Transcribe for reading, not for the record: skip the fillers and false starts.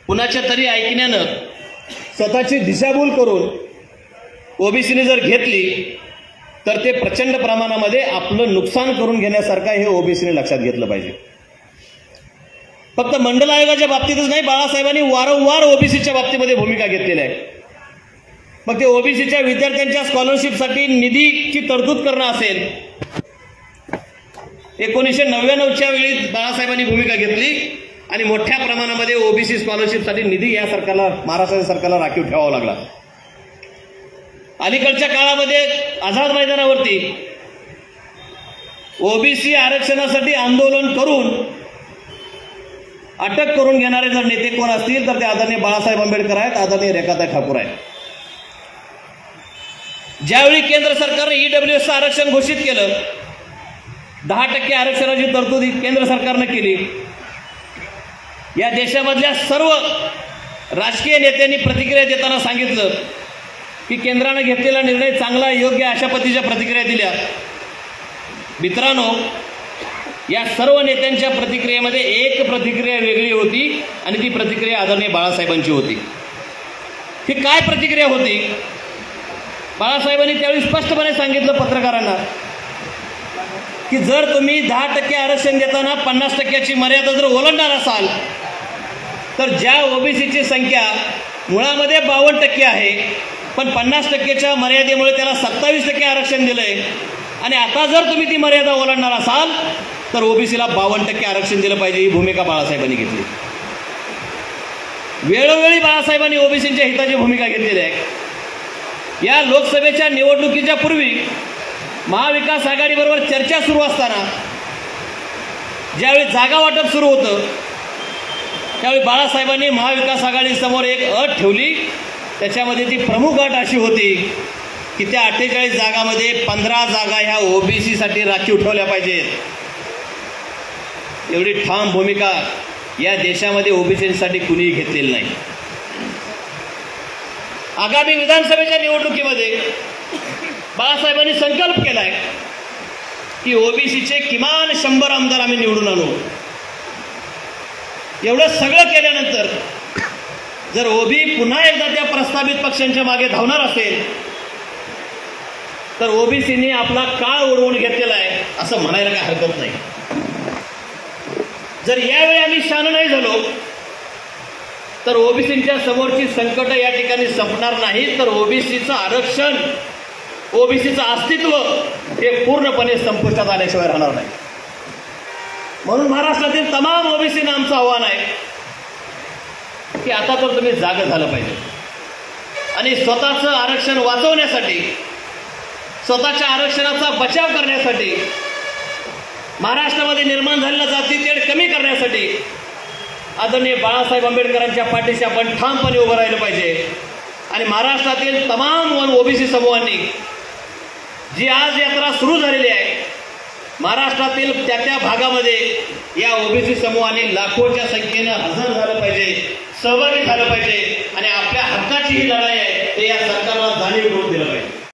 कुणाच्या तरी ऐकण्यानं स्वतःची दिशाभूल करून ओबीसीने जर घेतली तर ते प्रचंड प्रमाणामध्ये आपलं नुकसान करून घेण्यासारखं हे ओबीसीने लक्षात घेतलं पाहिजे. फक्त मंडल आयोगाच्या बाबतीतच नाही, बाळासाहेबांनी वारंवार ओबीसीच्या बाबतीमध्ये भूमिका घेतलेली आहे. मग ते ओबीसीच्या विद्यार्थ्यांच्या स्कॉलरशिपसाठी निधीची तरतूद करणं असेल, 1999च्या वेळी बाळासाहेबांनी भूमिका घेतली आणि मोठ्या प्रमाणामध्ये ओबीसी स्कॉलरशिपसाठी निधी या सरकारला, महाराष्ट्र सरकारला राखीव ठेवावा लागला. अलीकडच्या काळामध्ये आझाद मैदानावरती ओबीसी आरक्षणासाठी आंदोलन करून अटक करून घेणारे जर नेते कोण असतील तर ते आदरणीय बाळासाहेब आंबेडकर आहेत, आदरणीय रेखाताई ठाकूर आहेत. ज्यावेळी केंद्र सरकारने ईडब्ल्यूएसचं आरक्षण घोषित केलं, 10% आरक्षणाची तरतूद केंद्र सरकारने केली, या देशामधल्या सर्व राजकीय नेत्यांनी प्रतिक्रिया देताना सांगितलं की केंद्राने घेतलेला निर्णय चांगला, योग्य अशा पद्धतीच्या प्रतिक्रिया दिल्या. मित्रांनो, या सर्व नेत्यांच्या प्रतिक्रियेमध्ये एक प्रतिक्रिया वेगळी होती आणि ती प्रतिक्रिया आदरणीय बाळासाहेबांची होती. ही काय प्रतिक्रिया होती? बाळासाहेबांनी त्यावेळी स्पष्टपणे सांगितलं पत्रकारांना की जर तुम्ही 10% आरक्षण देताना 50%ची मर्यादा जर ओलांडणार असाल तर ज्या ओबीसीची संख्या मुळामध्ये 52% आहे, पण 50%च्या मर्यादेमुळे त्याला 27% आरक्षण दिलंय आणि आता जर तुम्ही ती मर्यादा ओलांडणार असाल तर ओबीसीला 52% आरक्षण दिलं पाहिजे, ही भूमिका बाळासाहेबांनी घेतली. वेळोवेळी बाळासाहेबांनी ओबीसीच्या हिताची भूमिका घेतलेली आहे. या लोकसभेच्या निवडणुकीच्या पूर्वी महाविकास आघाडीबरोबर चर्चा सुरू असताना ज्यावेळी जागा वाटप सुरू होतं त्यावेळी बाळासाहेबांनी महाविकास आघाडीसमोर एक अट ठेवली. त्याच्यामध्ये ती प्रमुख अट अशी होती की त्या 48 जागांमध्ये 15 जागा ह्या ओबीसीसाठी राखीव ठेवल्या पाहिजेत. एवढी ठाम भूमिका या देशामध्ये ओबीसीसाठी कुणीही घेतलेली नाही. आगामी विधानसभेच्या निवडणुकीमध्ये बाळासाहेबांनी संकल्प केलाय की ओबीसीचे किमान 100 आमदार आम्ही निवडून आणू. एवढं सगळं केल्यानंतर जर ओबी पुन्हा एकदा त्या प्रस्तावित पक्षांच्या मागे धावणार असेल तर ओबीसीने आपला काळ उडवून घेतलेला आहे असं म्हणायला काय हरकत नाही. जर यावेळी आम्ही शान नाही झालो तर ओबीसीच्या समोरची संकट या ठिकाणी संपणार नाही, तर ओबीसीचं आरक्षण, ओबीसीचं अस्तित्व हे पूर्णपणे संपुष्टात आल्याशिवाय राहणार नाही. म्हणून महाराष्ट्रातील तमाम ओबीसींना आमचं आव्हान आहे की आता तर तुम्ही जागं झालं पाहिजे आणि स्वतःचं आरक्षण वाचवण्यासाठी, स्वतःच्या आरक्षणाचा बचाव करण्यासाठी, महाराष्ट्रामध्ये निर्माण झालेला जातीतेढ कमी करण्यासाठी आदरणीय बाळासाहेब आंबेडकरांच्या पाठीशी आपण ठामपणे उभं राहिलं पाहिजे. आणि महाराष्ट्रातील तमाम ओबीसी समूहांनी जी आज यात्रा सुरू झालेली आहे, महाराष्ट्रातील त्या भागामध्ये या ओबीसी समूहांनी लाखोच्या संख्येनं हजर झालं पाहिजे, सहभागी झालं पाहिजे आणि आपल्या हक्काची ही लढाई आहे ते या सरकारला जाणीव करून दिलं पाहिजे.